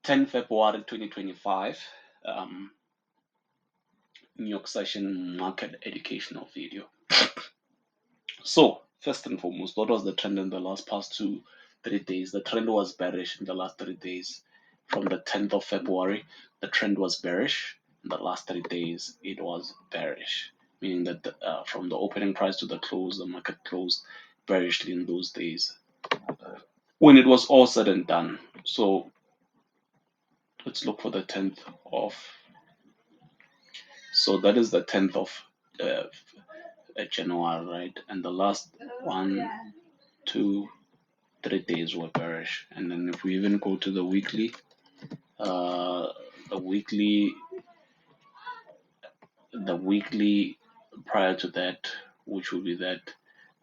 10 February 2025, New York session market educational video. So, first and foremost, what was the trend in the past 3 days? The trend was bearish in the last 3 days. From the 10th of February, the trend was bearish. In the last 3 days, it was bearish, meaning that from the opening price to the close, the market closed bearishly in those days when it was all said and done. So, let's look for the 10th of. So that is the 10th of uh, January, right? And the last 1, 2, 3 days were bearish. And then if we even go to the weekly, uh, the weekly, the weekly prior to that, which would be that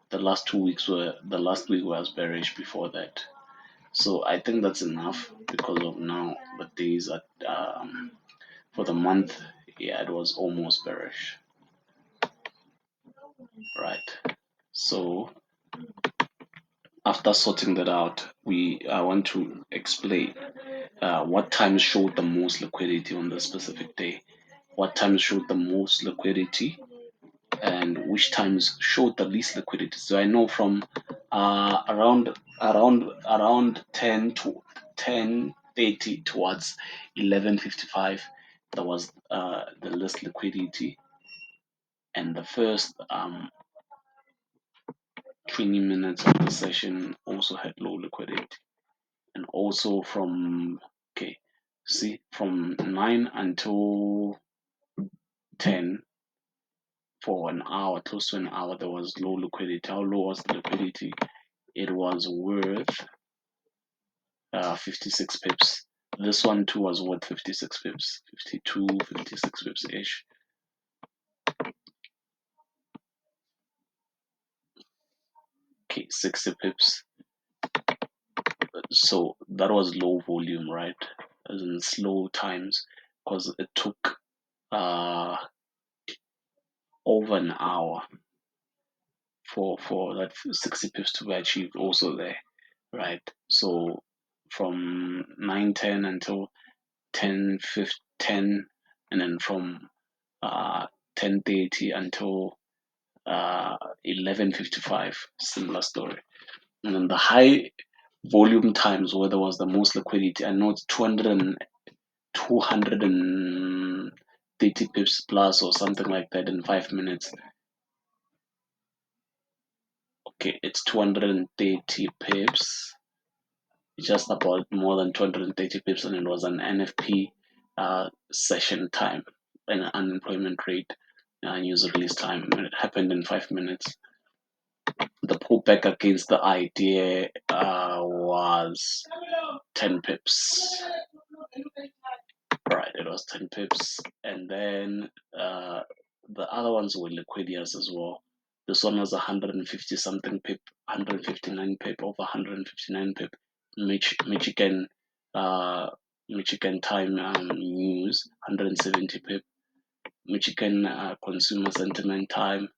the last week was bearish before that. So I think that's enough because of now the days at for the month, yeah, it was almost bearish, right? So after sorting that out, I want to explain what times showed the most liquidity on the specific day, what times showed the most liquidity, and which times showed the least liquidity. So I know from around 10:30 towards 11:55, there was the least liquidity, and the first 20 minutes of the session also had low liquidity. And also from from 9 until 10 for an hour, close to an hour, there was low liquidity. How low was the liquidity? It was worth 56 pips. This one too was worth 56 pips, 52, 56 pips ish. Okay, 60 pips. So that was low volume, right? As in slow times, because it took uh over an hour for that 60 pips to be achieved also there, right? So from 9:10 until 10:10, and then from 10:30 until 11:55, similar story. And then the high volume times where there was the most liquidity, I know it's 230 pips plus or something like that in 5 minutes. Okay, it's 230 pips, just about more than 230 pips, and it was an NFP session time, an unemployment rate, news release time. And it happened in 5 minutes. The pullback against the idea was 10 pips. Right, it was 10 pips. And then the other ones were liquidious as well. This one was 150 something pip, 159 pip, over 159 pip. Michigan, uh, Michigan time news, 170 pip. Michigan consumer sentiment time,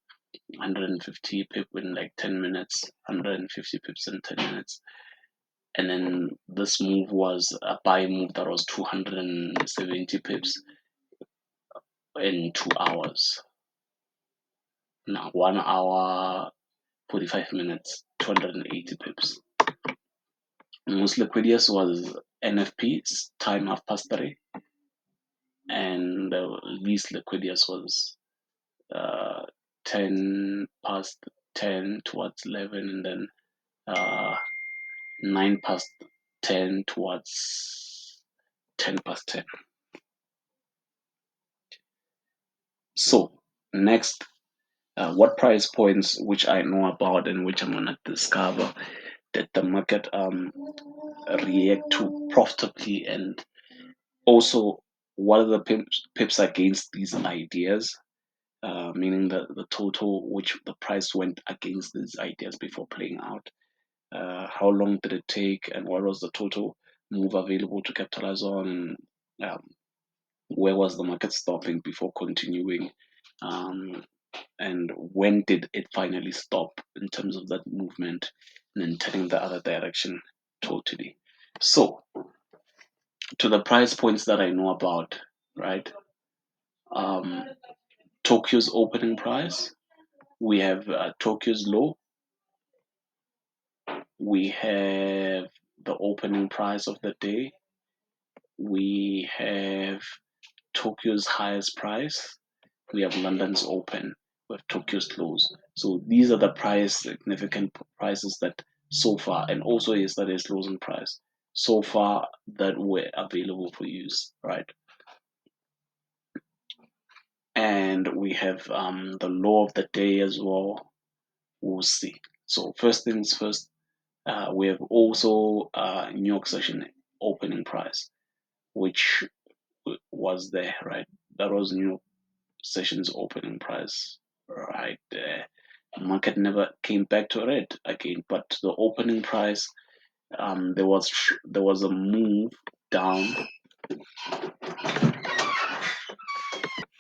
150 pip in like 10 minutes, 150 pips in 10 minutes. And then this move was a buy move that was 270 pips in 2 hours. Now 1 hour, 45 minutes, 280 pips. Most liquidous was NFP's time 3:30, and the least liquidous was 10 past 10 towards 11, and then 9 past 10 towards 10 past 10. So next, what price points which I know about and which I'm gonna discover that the market react to profitably, and also what are the pips against these ideas, meaning the total which the price went against these ideas before playing out. How long did it take, and what was the total move available to capitalize on? Where was the market stopping before continuing? And when did it finally stop in terms of that movement and then turning the other direction totally? So to the price points that I know about, right? Tokyo's opening price, we have Tokyo's low, we have the opening price of the day, we have Tokyo's highest price, we have London's open, we have Tokyo's close. So these are the significant prices that so far, and also yesterday's closing price so far that were available for use, right? And we have the low of the day as well. We'll see. So first things first, we have also New York session opening price, which was there, right? That was New York session's opening price, right there. Market never came back to red again, but the opening price, there was a move down.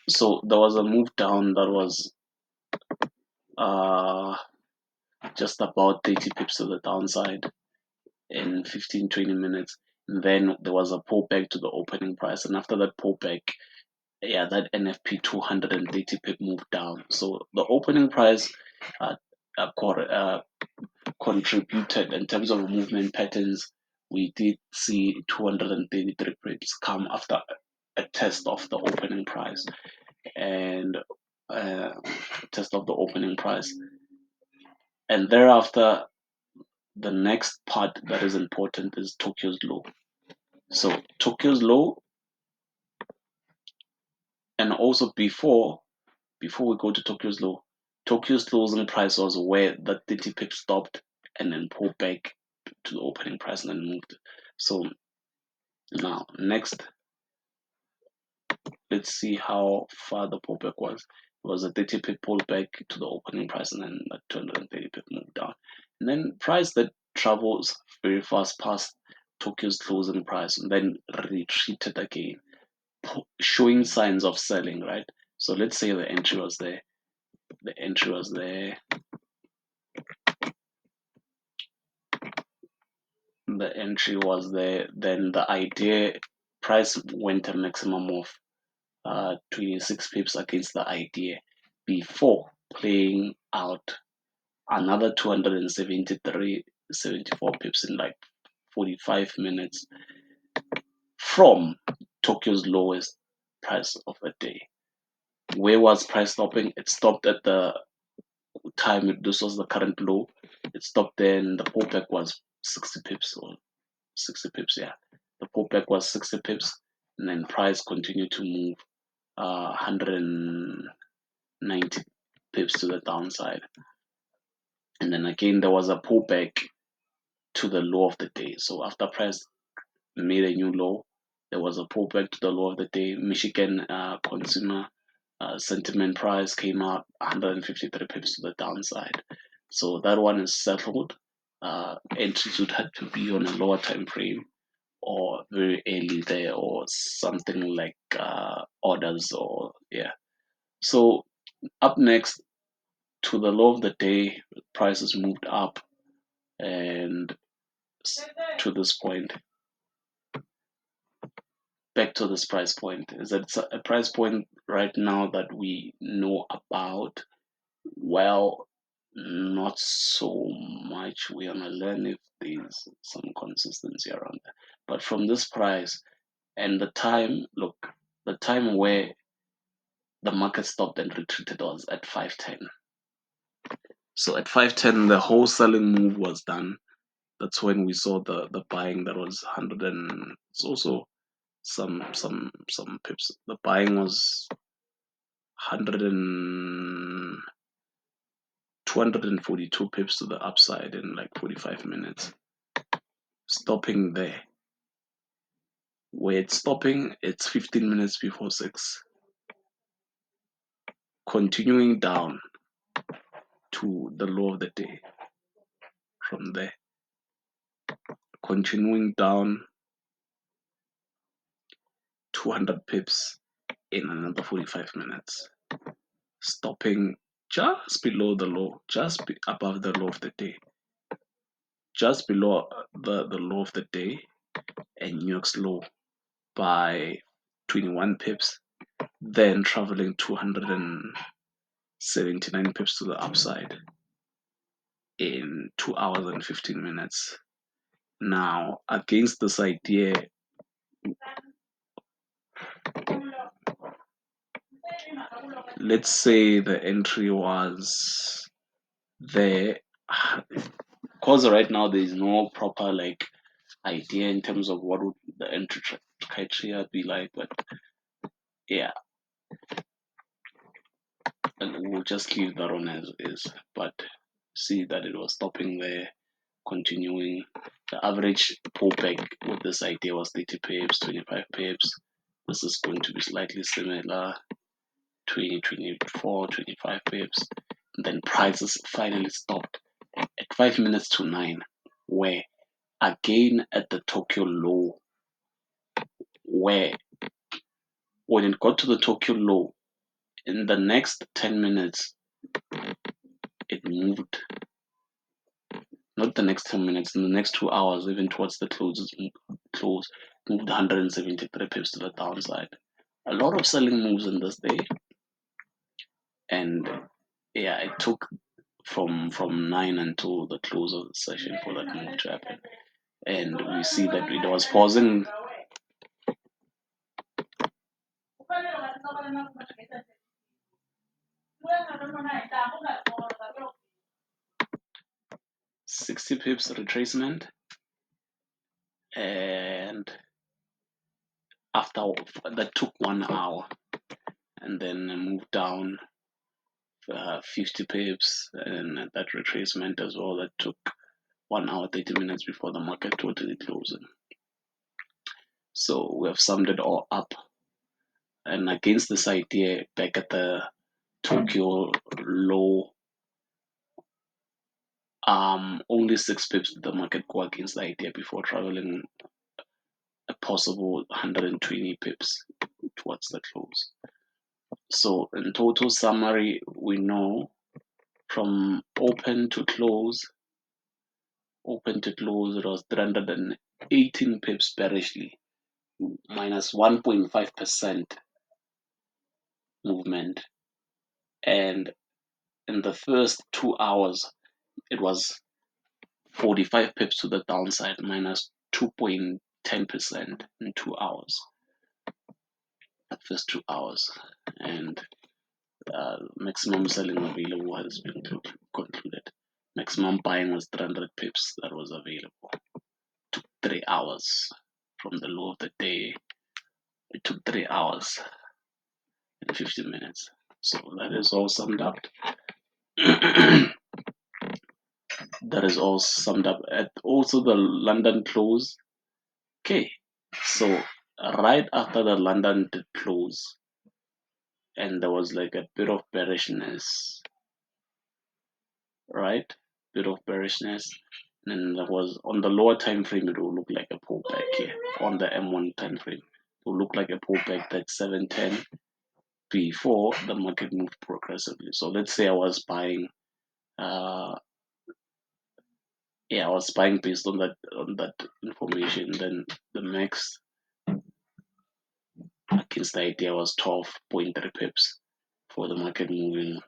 So there was a move down that was uh just about 30 pips to the downside in 15-20 minutes. And then there was a pullback to the opening price, and after that pullback, yeah, that NFP 230 pip moved down. So the opening price uh, contributed in terms of movement patterns. We did see 233 pips come after a test of the opening price and test of the opening price, and thereafter the next part that is important is Tokyo's low. So Tokyo's low, and also before we go to Tokyo's low, Tokyo's closing price was where the 30 pips stopped and then pulled back to the opening price and then moved. So now next, let's see how far the pullback was. It was a 30 pip pullback to the opening price and then a 230 pip move down. And then price that travels very fast past Tokyo's closing price and then retreated again, showing signs of selling, right? So let's say the entry was there. The entry was there. The entry was there. Then the idea price went a maximum of 26 pips against the idea before playing out another 273, 74 pips in like 45 minutes from Tokyo's lowest price of the day. Where was price stopping? It stopped at the time this was the current low. It stopped there and the pullback was 60 pips or 60 pips, yeah. The pullback was 60 pips and then price continued to move 190 pips to the downside. And then again there was a pullback to the low of the day. So after price made a new low, there was a pullback to the low of the day. Michigan consumer sentiment price came out 153 pips to the downside. So that one is settled. Entries would have to be on a lower time frame or very early there or something like orders or yeah. So up next to the low of the day, prices moved up and to this point, back to this price point is that it's a price point right now that we know about. Well, not so much. We're gonna learn if there's some consistency around that. But from this price and the time, look, the time where the market stopped and retreated was at 510. So at 510, the whole selling move was done. That's when we saw the buying that was 100 and it's also some pips. The buying was 100 and 242 pips to the upside in like 45 minutes. Stopping there. Where it's stopping, it's 15 minutes before 6. Continuing down to the low of the day from there. Continuing down 200 pips in another 45 minutes. Stopping just below the low, above the low of the day. Just below the low of the day and New York's low by 21 pips, then traveling 279 pips to the upside in 2 hours and 15 minutes. Now, against this idea, let's say the entry was there, because right now there is no proper idea in terms of what would the entry criteria be like, but yeah, and we'll just leave that on as is. But see that it was stopping there, continuing. The average pullback with this idea was 30 pips, 25 pips. This is going to be slightly similar, 20, 24, 25 pips. And then prices finally stopped at 5 minutes to 9, where again at the Tokyo low, where when it got to the Tokyo low, in the next 10 minutes, it moved. Not the next 10 minutes, in the next 2 hours, even towards the close, moved 173 pips to the downside. A lot of selling moves in this day, and yeah, it took from 9 until the close of the session for that move to happen. And we see that it was pausing. $60 pips retracement, and after that took 1 hour, and then moved down 50 pips, and that retracement as well that took 1 hour 30 minutes before the market totally closing. So we have summed it all up, and against this idea, back at the Tokyo low, only 6 pips did the market go against the idea before traveling a possible 120 pips towards the close. So in total summary, we know from open to close, it was 318 pips bearishly, minus 1.5% movement. And in the first 2 hours, it was 45 pips to the downside, minus 2.10% in 2 hours. The first 2 hours. And maximum selling available has been concluded. Maximum buying was 300 pips that was available. It took 3 hours from the low of the day. It took 3 hours and 50 minutes. So that is all summed up. That is all summed up at also the London close. Okay, so right after the London did close, and there was like a bit of bearishness, right? Bit of bearishness. And then there was on the lower time frame, it will look like a pullback here. On the M1 time frame, it will look like a pullback that 710 before the market moved progressively. So let's say I was buying, I was buying based on that information. Then the max against the idea was 12.3 pips for the market moving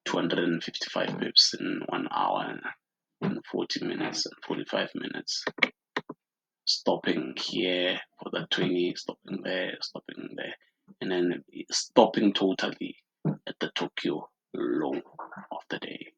255 pips in 1 hour and 40 minutes and 45 minutes. Stopping here for the 20, stopping there, and then stopping totally at the Tokyo low of the day.